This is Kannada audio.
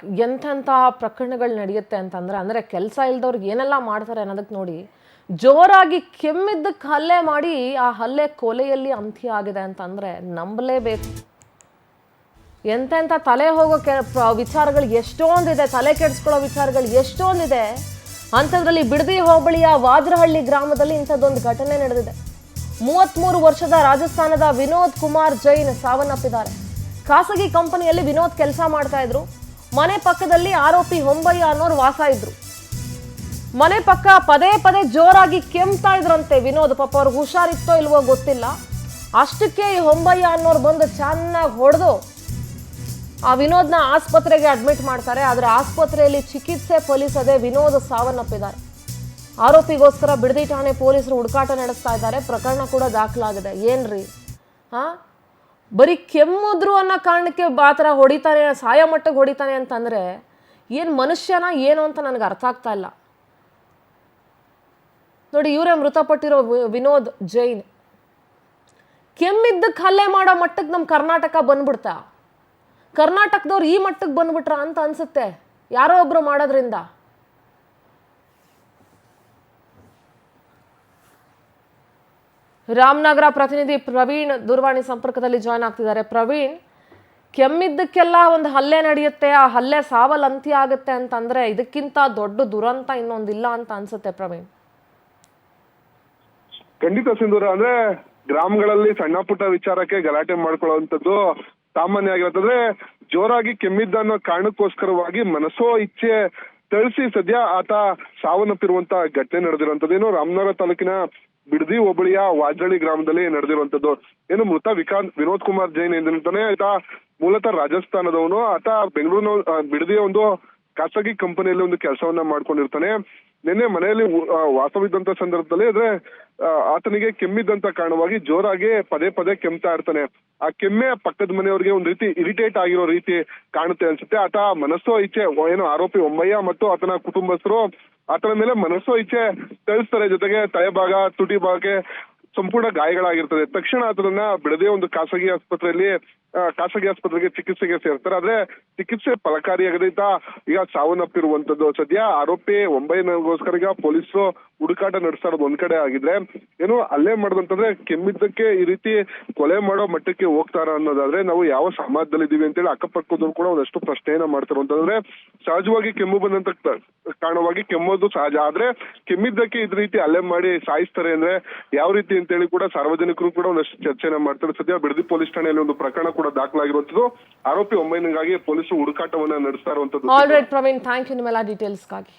ಎಂತೆಂಥ ಪ್ರಕರಣಗಳು ನಡೆಯುತ್ತೆ ಅಂತಂದ್ರೆ ಕೆಲಸ ಇಲ್ದವ್ರಿಗೆ ಏನೆಲ್ಲ ಮಾಡ್ತಾರೆ ಅನ್ನೋದಕ್ಕೆ ನೋಡಿ, ಜೋರಾಗಿ ಕೆಮ್ಮಿದ್ದಕ್ಕೆ ಹಲ್ಲೆ ಮಾಡಿ ಆ ಹಲ್ಲೆ ಕೊಲೆಯಲ್ಲಿ ಅಂತ್ಯ ಆಗಿದೆ ಅಂತಂದ್ರೆ ನಂಬಲೇಬೇಕು. ಎಂತೆಂಥ ತಲೆ ಹೋಗೋ ವಿಚಾರಗಳು ಎಷ್ಟೊಂದಿದೆ, ತಲೆ ಕೆಡಿಸ್ಕೊಳ್ಳೋ ವಿಚಾರಗಳು ಎಷ್ಟೊಂದಿದೆ. ಅಂಥದ್ರಲ್ಲಿ ಬಿಡದಿ ಹೋಬಳಿಯ ವಾದ್ರಹಳ್ಳಿ ಗ್ರಾಮದಲ್ಲಿ ಇಂಥದ್ದೊಂದು ಘಟನೆ ನಡೆದಿದೆ. 33 ವರ್ಷದ ರಾಜಸ್ಥಾನದ ವಿನೋದ್ ಕುಮಾರ್ ಜೈನ್ ಸಾವನ್ನಪ್ಪಿದ್ದಾರೆ. ಖಾಸಗಿ ಕಂಪನಿಯಲ್ಲಿ ವಿನೋದ್ ಕೆಲಸ ಮಾಡ್ತಾ ಇದ್ರು. ಮನೆ ಪಕ್ಕದಲ್ಲಿ ಆರೋಪಿ ಹೊಂಬಯ್ಯ ಅನ್ನೋರು ವಾಸ ಇದ್ರು. ಮನೆ ಪಕ್ಕ ಪದೇ ಪದೇ ಜೋರಾಗಿ ಕೆಮ್ತಾ ಇದ್ರಂತೆ ವಿನೋದ್. ಪಾಪ ಅವ್ರಿಗೆ ಹುಷಾರಿತ್ತೋ ಇಲ್ವೋ ಗೊತ್ತಿಲ್ಲ. ಅಷ್ಟಕ್ಕೆ ಈ ಹೊಂಬಯ್ಯ ಅನ್ನೋರು ಬಂದು ಚೆನ್ನಾಗಿ ಹೊಡೆದು ಆ ವಿನೋದ್ನ ಆಸ್ಪತ್ರೆಗೆ ಅಡ್ಮಿಟ್ ಮಾಡ್ತಾರೆ. ಆದರೆ ಆಸ್ಪತ್ರೆಯಲ್ಲಿ ಚಿಕಿತ್ಸೆ ಫಲಿಸದೆ ವಿನೋದ್ ಸಾವನ್ನಪ್ಪಿದ್ದಾರೆ. ಆರೋಪಿಗೋಸ್ಕರ ಬಿಡದಿ ಠಾಣೆ ಪೊಲೀಸರು ಹುಡುಕಾಟ ನಡೆಸ್ತಾ ಇದ್ದಾರೆ. ಪ್ರಕರಣ ಕೂಡ ದಾಖಲಾಗಿದೆ. ಏನ್ರಿ ಬರೀ ಕೆಮ್ಮಿದ್ರು ಅನ್ನೋ ಕಾರಣಕ್ಕೆ ಆ ಥರ ಹೊಡಿತಾನೆ, ಸಾಯ ಮಟ್ಟಕ್ಕೆ ಹೊಡಿತಾನೆ ಅಂತಂದರೆ ಏನು ಮನುಷ್ಯನ ಏನು ಅಂತ ನನಗೆ ಅರ್ಥ ಆಗ್ತಾ ಇಲ್ಲ. ನೋಡಿ, ಇವರೇ ಮೃತಪಟ್ಟಿರೋ ವಿನೋದ್ ಜೈನ್. ಕೆಮ್ಮಿದ್ದಕ್ಕೆ ಹಲ್ಲೆ ಮಾಡೋ ಮಟ್ಟಕ್ಕೆ ನಮ್ಮ ಕರ್ನಾಟಕ ಬಂದ್ಬಿಡ್ತಾ? ಕರ್ನಾಟಕದವ್ರು ಈ ಮಟ್ಟಕ್ಕೆ ಬಂದ್ಬಿಟ್ರ ಅಂತ ಅನ್ಸುತ್ತೆ ಯಾರೋ ಒಬ್ರು ಮಾಡೋದ್ರಿಂದ. ರಾಮನಗರ ಪ್ರತಿನಿಧಿ ಪ್ರವೀಣ್ ದೂರವಾಣಿ ಸಂಪರ್ಕದಲ್ಲಿ ಜಾಯ್ನ್ ಆಗ್ತಿದ್ದಾರೆ. ಪ್ರವೀಣ್, ಕೆಮ್ಮಿದ್ದಕ್ಕೆಲ್ಲ ಒಂದು ಹಲ್ಲೆ ನಡೆಯುತ್ತೆ, ಆ ಹಲ್ಲೆ ಸಾವಲ್ ಅಂತ್ಯ ಆಗುತ್ತೆ ಅಂತಂದ್ರೆ ಇದಕ್ಕಿಂತ ದೊಡ್ಡ ದುರಂತ ಇನ್ನೊಂದಿಲ್ಲ ಅಂತ ಅನ್ಸುತ್ತೆ ಪ್ರವೀಣ್. ಖಂಡಿತ ಸಿಂಧೂರ, ಅಂದ್ರೆ ಗ್ರಾಮಗಳಲ್ಲಿ ಸಣ್ಣ ಪುಟ್ಟ ವಿಚಾರಕ್ಕೆ ಗಲಾಟೆ ಮಾಡ್ಕೊಳ್ಳುವಂಥದ್ದು ಸಾಮಾನ್ಯ ಆಗಿರುತ್ತದೆ. ಜೋರಾಗಿ ಕೆಮ್ಮಿದ್ದ ಅನ್ನೋ ಕಾರಣಕ್ಕೋಸ್ಕರವಾಗಿ ಮನಸ್ಸೋ ಇಚ್ಛೆ ತಳಿಸಿ ಸದ್ಯ ಆತ ಸಾವನ್ನಪ್ಪಿರುವಂತ ಘಟನೆ ನಡೆದಿರುವಂತದ್ದು. ಏನು ರಾಮನಗರ ತಾಲೂಕಿನ ಬಿಡದಿ ಹೋಬಳಿಯ ವಾಜಳ್ಳಿ ಗ್ರಾಮದಲ್ಲಿ ನಡೆದಿರುವಂತದ್ದು. ಏನು ಮೃತ ವಿನೋದ್ ಕುಮಾರ್ ಜೈನ್ ಎಂದಂತಾನೆ ಆತ ಮೂಲತಃ ರಾಜಸ್ಥಾನದವನು. ಆತ ಬೆಂಗಳೂರಿನ ಬಿಡದಿಯ ಒಂದು ಖಾಸಗಿ ಕಂಪನಿಯಲ್ಲಿ ಒಂದು ಕೆಲಸವನ್ನ ಮಾಡ್ಕೊಂಡಿರ್ತಾನೆ. ನಿನ್ನೆ ಮನೆಯಲ್ಲಿ ವಾಸವಿದ್ದಂತ ಸಂದರ್ಭದಲ್ಲಿ ಅಂದ್ರೆ ಆತನಿಗೆ ಕೆಮ್ಮಿದ್ದಂತ ಕಾರಣವಾಗಿ ಜೋರಾಗಿ ಪದೇ ಪದೇ ಕೆಮ್ತಾ ಇರ್ತಾನೆ. ಆ ಕೆಮ್ಮೆ ಪಕ್ಕದ ಮನೆಯವರಿಗೆ ಒಂದ್ ರೀತಿ ಇರಿಟೇಟ್ ಆಗಿರೋ ರೀತಿ ಕಾಣುತ್ತೆ ಅನ್ಸುತ್ತೆ. ಆತ ಮನಸ್ಸೋ ಇಚ್ಛೆ ಏನು ಆರೋಪಿ ಹೊಂಬಯ್ಯ ಮತ್ತು ಆತನ ಕುಟುಂಬಸ್ಥರು ಆತನ ಮೇಲೆ ಮನಸ್ಸೋ ಇಚ್ಛೆ ತಿಳಿಸ್ತಾರೆ. ಜೊತೆಗೆ ತಲೆ ಭಾಗ, ತುಟಿ ಭಾಗಕ್ಕೆ ಸಂಪೂರ್ಣ ಗಾಯಗಳಾಗಿರ್ತದೆ. ತಕ್ಷಣ ಆತನನ್ನ ಬಿಡದೆ ಒಂದು ಖಾಸಗಿ ಆಸ್ಪತ್ರೆಗೆ ಚಿಕಿತ್ಸೆಗೆ ಸೇರ್ತಾರೆ. ಆದ್ರೆ ಚಿಕಿತ್ಸೆ ಫಲಕಾರಿಯಾಗದೆ ಈಗ ಸಾವನ್ನಪ್ಪಿರುವಂತದ್ದು. ಸದ್ಯ ಆರೋಪಿ ಹೊಂಬಯ್ಯನಿಗೋಸ್ಕರ ಈಗ ಪೊಲೀಸರು ಹುಡುಕಾಟ ನಡೆಸ್ತಾ ಇರೋದು ಒಂದ್ ಕಡೆ ಆಗಿದ್ರೆ, ಏನು ಹಲ್ಲೆ ಮಾಡೋದಂತಂದ್ರೆ ಕೆಮ್ಮಿದ್ದಕ್ಕೆ ಈ ರೀತಿ ಕೊಲೆ ಮಾಡೋ ಮಟ್ಟಕ್ಕೆ ಹೋಗ್ತಾರ ಅನ್ನೋದಾದ್ರೆ ನಾವು ಯಾವ ಸಮಾಜದಲ್ಲಿ ಇದೀವಿ ಅಂತೇಳಿ ಅಕ್ಕಪಕ್ಕದವ್ರು ಕೂಡ ಒಂದಷ್ಟು ಪ್ರಶ್ನೆಯನ್ನ ಮಾಡ್ತಾರಂತಂದ್ರೆ, ಸಹಜವಾಗಿ ಕೆಮ್ಮು ಬಂದಂತ ಕಾರಣವಾಗಿ ಕೆಮ್ಮೋದು ಸಹಜ. ಆದ್ರೆ ಕೆಮ್ಮಿದ್ದಕ್ಕೆ ಇದ್ ರೀತಿ ಹಲ್ಲೆ ಮಾಡಿ ಸಾಯಿಸ್ತಾರೆ ಅಂದ್ರೆ ಯಾವ ರೀತಿ ಅಂತೇಳಿ ಕೂಡ ಸಾರ್ವಜನಿಕರು ಕೂಡ ಒಂದಷ್ಟು ಚರ್ಚೆನ ಮಾಡ್ತಾರೆ. ಸದ್ಯ ಬಿಡದಿ ಪೊಲೀಸ್ ಠಾಣೆಯಲ್ಲಿ ಒಂದು ಪ್ರಕರಣ ಕೂಡ ದಾಖಲಾಗಿರುವಂತದ್ದು. ಆರೋಪಿ ಹೊಂಬಯ್ಯನಿಗಾಗಿ ಪೊಲೀಸರು ಹುಡುಕಾಟವನ್ನ ನಡೆಸ್ತಾ ಇರುವಂತದ್ದು. ಆಲ್ರೈಟ್ ಪ್ರವೀಣ್, ಥ್ಯಾಂಕ್ ಯು ನಿಮ್ಮೆಲ್ಲ ಡೀಟೇಲ್ಸ್ಗಾಗಿ.